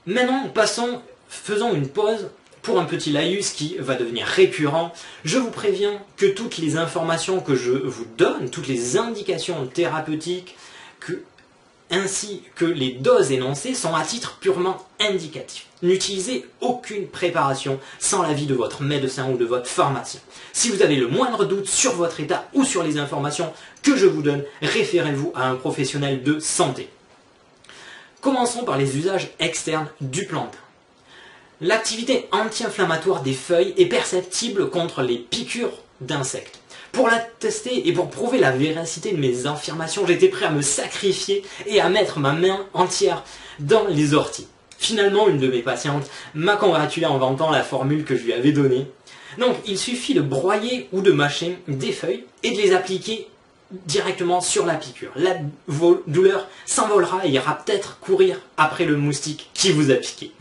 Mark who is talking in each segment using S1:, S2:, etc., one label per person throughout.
S1: Maintenant, faisons une pause pour un petit laïus qui va devenir récurrent. Je vous préviens que toutes les informations que je vous donne, toutes les indications thérapeutiques, ainsi que les doses énoncées sont à titre purement indicatif. N'utilisez aucune préparation sans l'avis de votre médecin ou de votre pharmacien. Si vous avez le moindre doute sur votre état ou sur les informations que je vous donne, référez-vous à un professionnel de santé. Commençons par les usages externes du plantain. L'activité anti-inflammatoire des feuilles est perceptible contre les piqûres d'insectes. Pour la tester et pour prouver la véracité de mes affirmations, j'étais prêt à me sacrifier et à mettre ma main entière dans les orties. Finalement, une de mes patientes m'a congratulé en vantant la formule que je lui avais donnée. Donc, il suffit de broyer ou de mâcher des feuilles et de les appliquer directement sur la piqûre. La douleur s'envolera et ira peut-être courir après le moustique qui vous a piqué.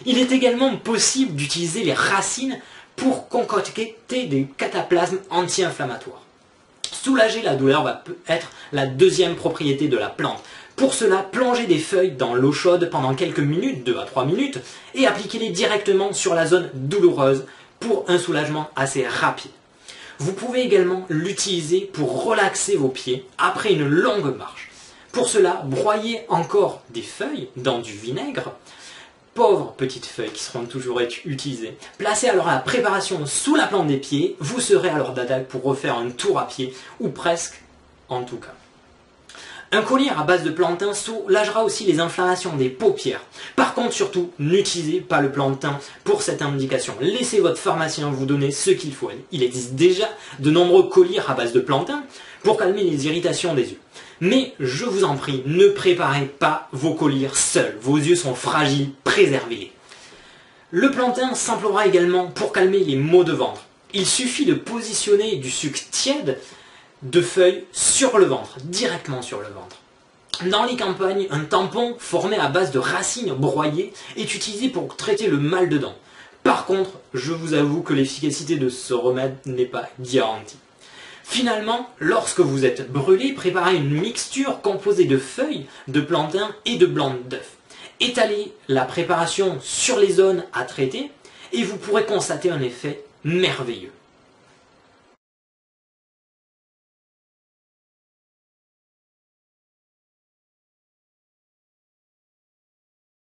S1: Il est également possible d'utiliser les racines pour concocter des cataplasmes anti-inflammatoires. Soulager la douleur va être la deuxième propriété de la plante. Pour cela, plongez des feuilles dans l'eau chaude pendant quelques minutes, 2 à 3 minutes, et appliquez-les directement sur la zone douloureuse pour un soulagement assez rapide. Vous pouvez également l'utiliser pour relaxer vos pieds après une longue marche. Pour cela, broyez encore des feuilles dans du vinaigre. Pauvres petites feuilles qui seront toujours utilisées. Placez alors la préparation sous la plante des pieds, vous serez alors d'attaque pour refaire un tour à pied, ou presque en tout cas. Un collier à base de plantain soulagera aussi les inflammations des paupières. Par contre, surtout, n'utilisez pas le plantain pour cette indication. Laissez votre pharmacien vous donner ce qu'il faut. Il existe déjà de nombreux colliers à base de plantain pour calmer les irritations des yeux. Mais je vous en prie, ne préparez pas vos colliers seuls. Vos yeux sont fragiles, préservez-les. Le plantain s'emploiera également pour calmer les maux de ventre. Il suffit de positionner du sucre tiède de feuilles sur le ventre, directement sur le ventre. Dans les campagnes, un tampon formé à base de racines broyées est utilisé pour traiter le mal de dents. Par contre, je vous avoue que l'efficacité de ce remède n'est pas garantie. Finalement, lorsque vous êtes brûlé, préparez une mixture composée de feuilles, de plantain et de blanc d'œuf. Étalez la préparation sur les zones à traiter et vous pourrez constater un effet merveilleux.